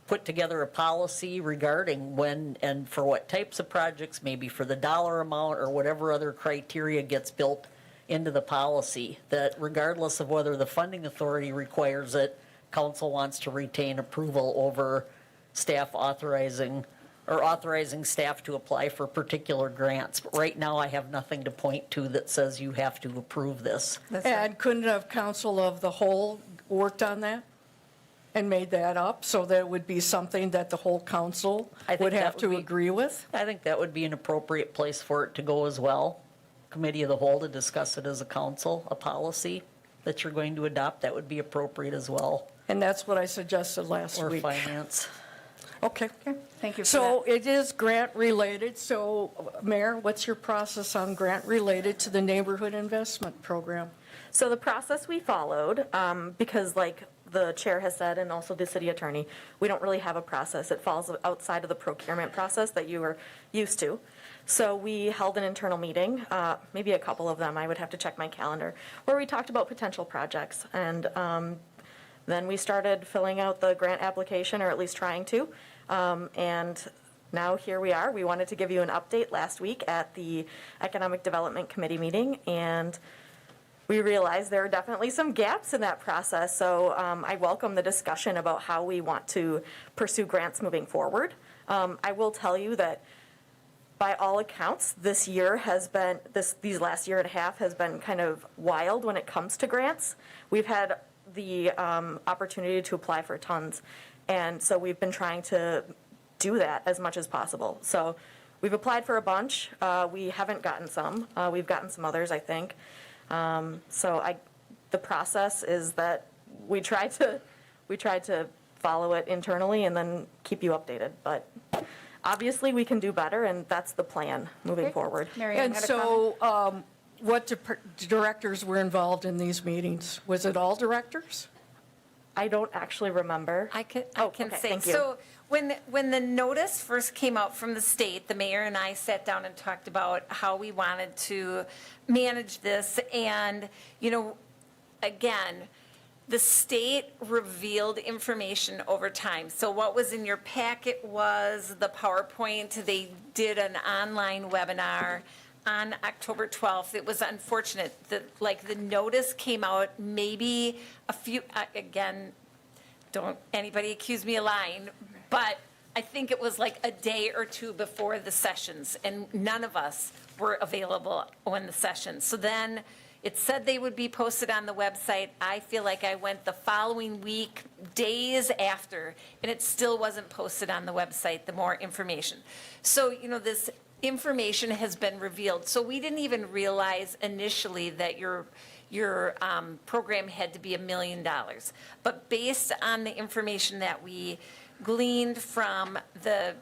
put together a policy regarding when and for what types of projects, maybe for the dollar amount or whatever other criteria gets built into the policy, that regardless of whether the funding authority requires it, council wants to retain approval over staff authorizing staff to apply for particular grants. But right now, I have nothing to point to that says you have to approve this. And couldn't have council of the whole worked on that and made that up so that it would be something that the whole council I think would that have would to be- agree with? I think that would be an appropriate place for it to go as well. Committee of the whole to discuss it as a council, a policy that you're going to adopt, that would be appropriate as well, And that's what I suggested last or week. finance. Okay. Thank you for So that. it is grant related. So Mayor, what's your process on grant related to the neighborhood investment program? So the process we followed, because like the chair has said, and also the city attorney, we don't really have a process. It falls outside of the procurement process that you are used to. So we held an internal meeting, maybe a couple of them, I would have to check my calendar, where we talked about potential projects. And then we started filling out the grant application, or at least trying to. And now here we are. We wanted to give you an update last week at the Economic Development Committee meeting, and we realized there are definitely some gaps in that process. So I welcome the discussion about how we want to pursue grants moving forward. I will tell you that by all accounts, this year has been, these last year and a half has been kind of wild when it comes to grants. We've had the opportunity to apply for tons, and so we've been trying to do that as much as possible. So we've applied for a bunch. We haven't gotten some. We've gotten some others, I think. The process is that we try to follow it internally and then keep you updated. But obviously, we can do better, and that's the plan moving forward. Mary Ann And had a comment? so what directors were involved in these meetings? Was it all directors? I don't actually remember. I can okay, say, thank you. so when the notice first came out from the state, the mayor and I sat down and talked about how we wanted to manage this. And, again, the state revealed information over time. So what was in your packet was the PowerPoint. They did an online webinar on October 12th. It was unfortunate that, the notice came out maybe a few, again, don't anybody accuse me of lying, but I think it was like a day or two before the sessions, and none of us were available when the sessions. So then it said they would be posted on the website. I feel like I went the following week, days after, and it still wasn't posted on the website, the more information. So, this information has been revealed. So we didn't even realize initially that your program had to be $1 million. But based on the information that we gleaned from the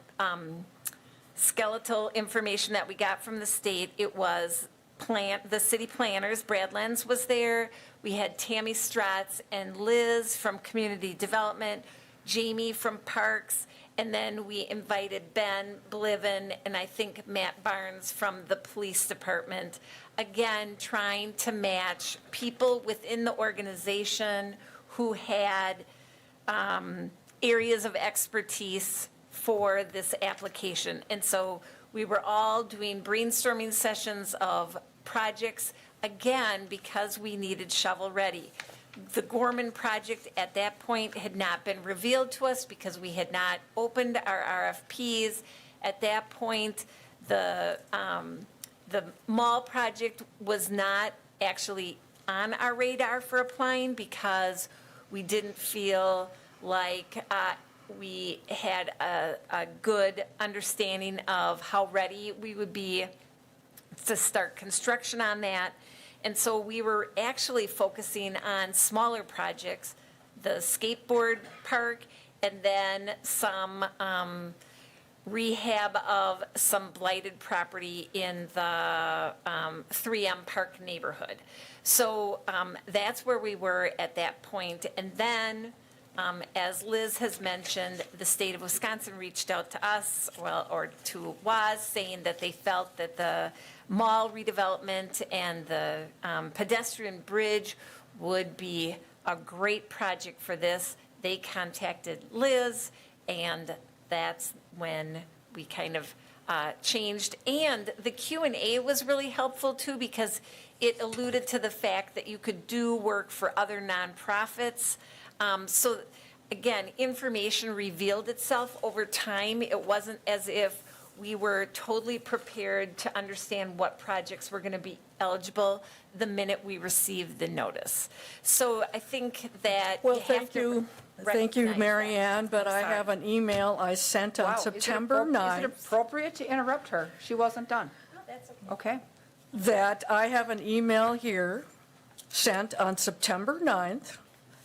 skeletal information that we got from the state, it was the city planners. Brad Lenz was there. We had Tammy Stratz and Liz from Community Development, Jamie from Parks, and then we invited Ben Bliven and I think Matt Barnes from the police department. Again, trying to match people within the organization who had areas of expertise for this application. And so we were all doing brainstorming sessions of projects, again, because we needed shovel-ready. The Gorman project at that point had not been revealed to us because we had not opened our RFPs. At that point, the mall project was not actually on our radar for applying because we didn't feel like we had a good understanding of how ready we would be to start construction on that. And so we were actually focusing on smaller projects, the skateboard park, and then some rehab of some blighted property in the 3M Park neighborhood. So that's where we were at that point. And then, as Liz has mentioned, the state of Wisconsin reached out to us, or to WAS, saying that they felt that the mall redevelopment and the pedestrian bridge would be a great project for this. They contacted Liz, and that's when we kind of changed. And the Q&A was really helpful too, because it alluded to the fact that you could do work for other nonprofits. So again, information revealed itself over time. It wasn't as if we were totally prepared to understand what projects were going to be eligible the minute we received the notice. So I think that Well, you have thank to you. Thank you, recognize Mary that. Ann, but I Sorry. have an email I sent Wow, on is it September appro- Is it 9th. appropriate to interrupt her? She wasn't done. That's okay. Okay? That I have an email here sent on September 9th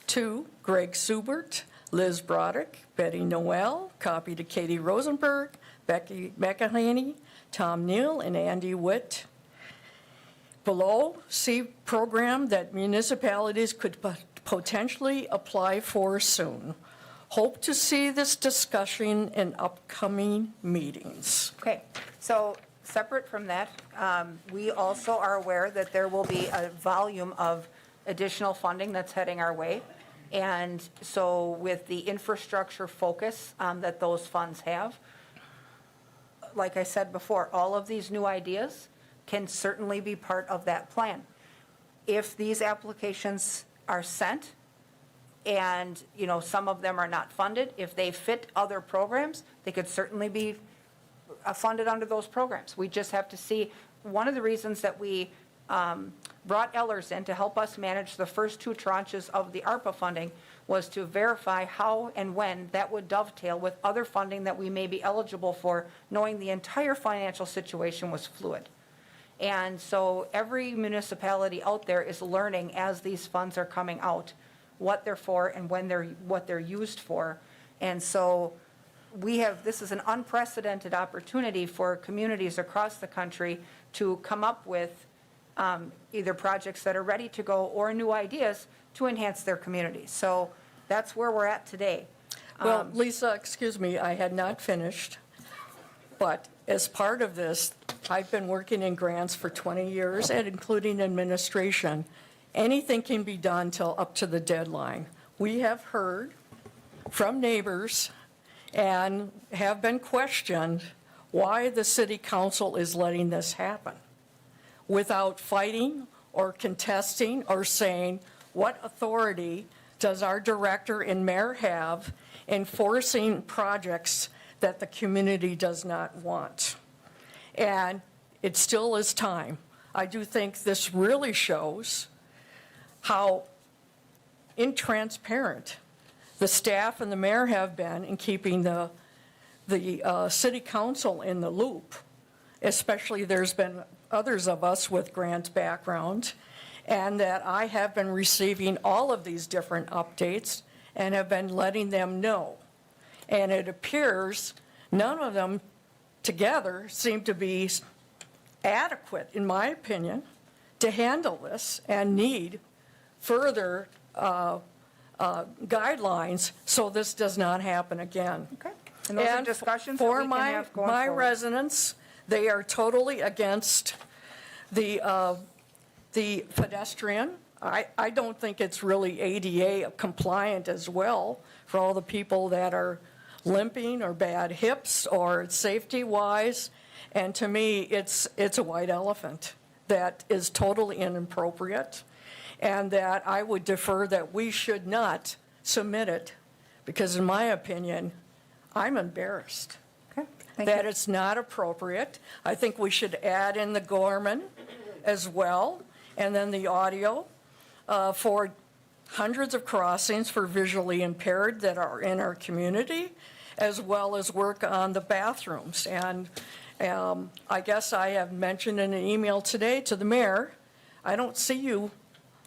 to Greg Subert, Liz Broderick, Betty Noel, copy to Katie Rosenberg, Becky McElhaney, Tom Neal, and Andy Witt. Below, see program that municipalities could potentially apply for soon. Hope to see this discussion in upcoming meetings. Okay, so separate from that, we also are aware that there will be a volume of additional funding that's heading our way. And so with the infrastructure focus that those funds have, like I said before, all of these new ideas can certainly be part of that plan. If these applications are sent and, you know, some of them are not funded, if they fit other programs, they could certainly be funded under those programs. We just have to see, one of the reasons that we brought Ellers in to help us manage the first two tranches of the ARPA funding was to verify how and when that would dovetail with other funding that we may be eligible for, knowing the entire financial situation was fluid. And so every municipality out there is learning as these funds are coming out, what they're for and what they're used for. And so this is an unprecedented opportunity for communities across the country to come up with either projects that are ready to go or new ideas to enhance their communities. So that's where we're at today. Well, Lisa, excuse me, I had not finished, but as part of this, I've been working in grants for 20 years, and including administration. Anything can be done till up to the deadline. We have heard from neighbors and have been questioned why the city council is letting this happen without fighting or contesting or saying, what authority does our director and mayor have in forcing projects that the community does not want? And it still is time. I do think this really shows how intransparent the staff and the mayor have been in keeping the city council in the loop. Especially, there's been others of us with grant background, and that I have been receiving all of these different updates and have been letting them know. And it appears none of them together seem to be adequate, in my opinion, to handle this and need further guidelines so this does not happen again. Okay. And those are discussions that we can have going For my forward. residents, they are totally against the pedestrian. I don't think it's really ADA compliant as well for all the people that are limping or bad hips or safety-wise. And to me, it's a white elephant that is totally inappropriate, and that I would defer that we should not submit it, because in my opinion, I'm embarrassed Okay, thank that you. it's not appropriate. I think we should add in the Gorman as well, and then the audio for hundreds of crossings for visually impaired that are in our community, as well as work on the bathrooms. And I guess I have mentioned in an email today to the mayor, I don't see you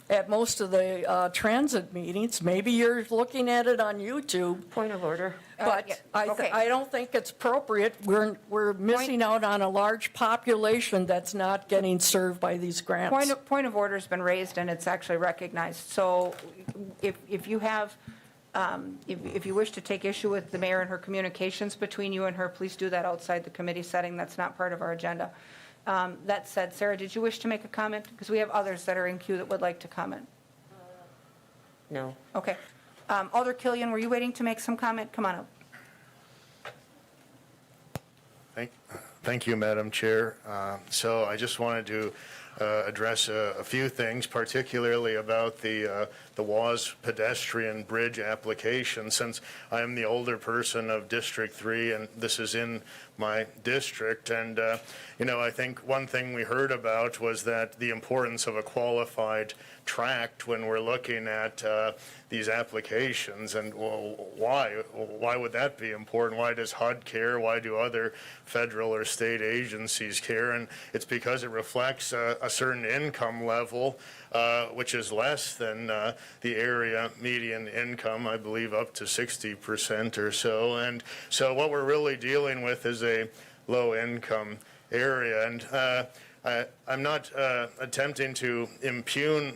at most of the transit meetings. Maybe you're looking at it on YouTube, Point of order. but yeah, okay. I don't think it's appropriate. We're missing out on a large population that's not getting served by these grants. Point of order's been raised, and it's actually recognized. So if you have, if you wish to take issue with the mayor and her communications between you and her, please do that outside the committee setting. That's not part of our agenda. That said, Sarah, did you wish to make a comment? Because we have others that are in queue that would like to comment. No. Okay. Alder Killian, were you waiting to make some comment? Come on up. Thank you, Madam Chair. So I just wanted to address a few things, particularly about the WAS pedestrian bridge application, since I am the older person of District 3, and this is in my district. And, I think one thing we heard about was that the importance of a qualified tract when we're looking at these applications. And why would that be important? Why does HUD care? Why do other federal or state agencies care? And it's because it reflects a certain income level, which is less than the area median income, I believe up to 60% or so. And so what we're really dealing with is a low income area. And I'm not attempting to impugn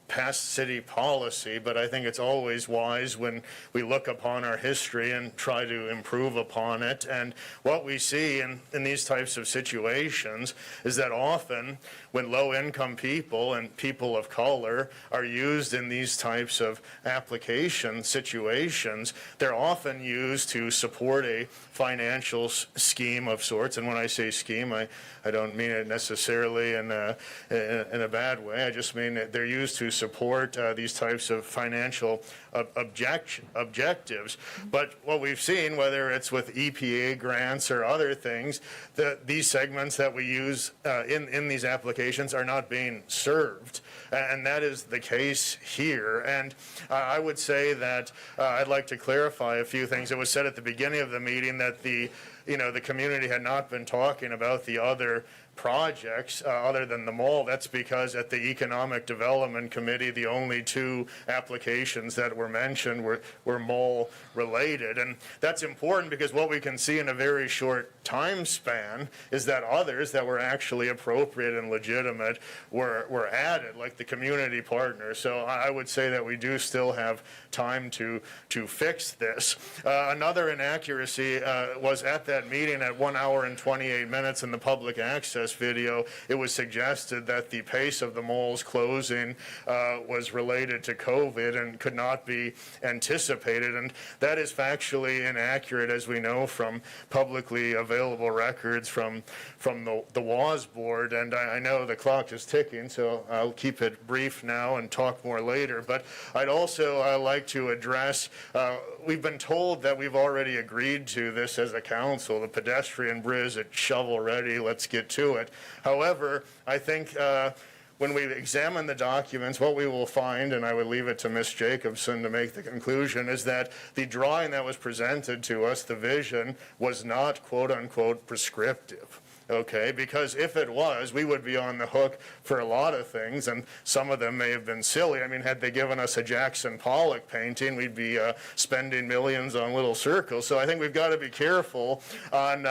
past city policy, but I think it's always wise when we look upon our history and try to improve upon it. And what we see in these types of situations is that often when low-income people and people of color are used in these types of application situations, they're often used to support a financial scheme of sorts. And when I say scheme, I don't mean it necessarily in a bad way. I just mean that they're used to support these types of financial objectives. But what we've seen, whether it's with EPA grants or other things, these segments that we use in these applications are not being served. And that is the case here. And I would say that I'd like to clarify a few things. It was said at the beginning of the meeting that the community had not been talking about the other projects other than the mall. That's because at the Economic Development Committee, the only two applications that were mentioned were mall related. And that's important because what we can see in a very short time span is that others that were actually appropriate and legitimate were added, like the community partners. So I would say that we do still have time to fix this. Another inaccuracy was at that meeting at 1 hour and 28 minutes in the public access video, it was suggested that the pace of the mall's closing was related to COVID and could not be anticipated. And that is factually inaccurate, as we know from publicly available records from the WAS board. And I know the clock is ticking, so I'll keep it brief now and talk more later. But I'd also like to address, we've been told that we've already agreed to this as a council, the pedestrian bridge at shovel ready, let's get to it. However, I think when we examine the documents, what we will find, and I would leave it to Ms. Jacobson to make the conclusion, is that the drawing that was presented to us, the vision, was not quote-unquote prescriptive. Okay, because if it was, we would be on the hook for a lot of things, and some of them may have been silly. I mean, had they given us a Jackson Pollock painting, we'd be spending millions on little circles. So I think we've got to be careful on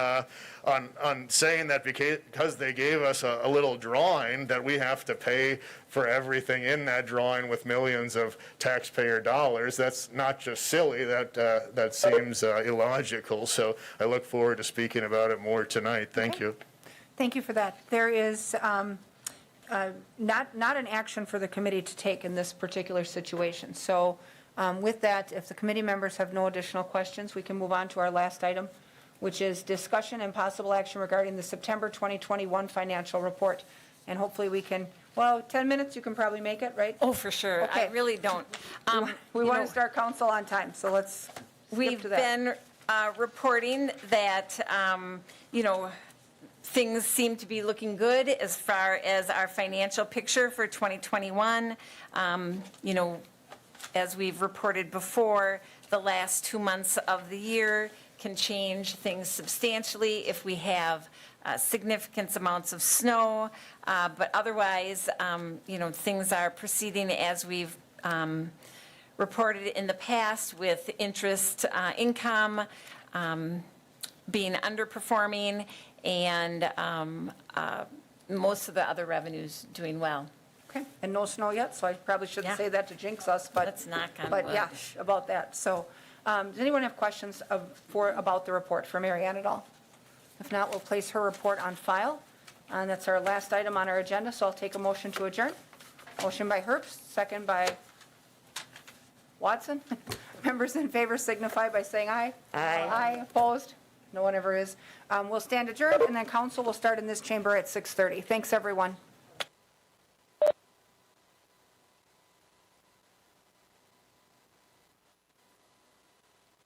saying that because they gave us a little drawing that we have to pay for everything in that drawing with millions of taxpayer dollars. That's not just silly, that seems illogical. So I look forward to speaking about it more tonight. Thank you. Thank you for that. There is not an action for the committee to take in this particular situation. So with that, if the committee members have no additional questions, we can move on to our last item, which is discussion and possible action regarding the September 2021 financial report. And hopefully we can, 10 minutes, you can probably make it, right? Oh, for sure. I Okay. really don't. We want to start council on time, so let's skip We've to that. been reporting that, things seem to be looking good as far as our financial picture for 2021. As we've reported before, the last 2 months of the year can change things substantially if we have significant amounts of snow, but otherwise, things are proceeding as we've reported in the past, with interest income being underperforming, and most of the other revenues doing well. Okay, and no snow yet, so I probably shouldn't Yeah. say that to jinx us, but. Let's knock on But wood. yeah, about that. So, does anyone have questions about the report for Mary Ann at all? If not, we'll place her report on file. And that's our last item on our agenda, so I'll take a motion to adjourn. Motion by Herbst, second by Watson. Members in favor signify by saying aye. Aye. Aye, opposed? No one ever is. We'll stand adjourned, and then council will start in this chamber at 6:30. Thanks, everyone.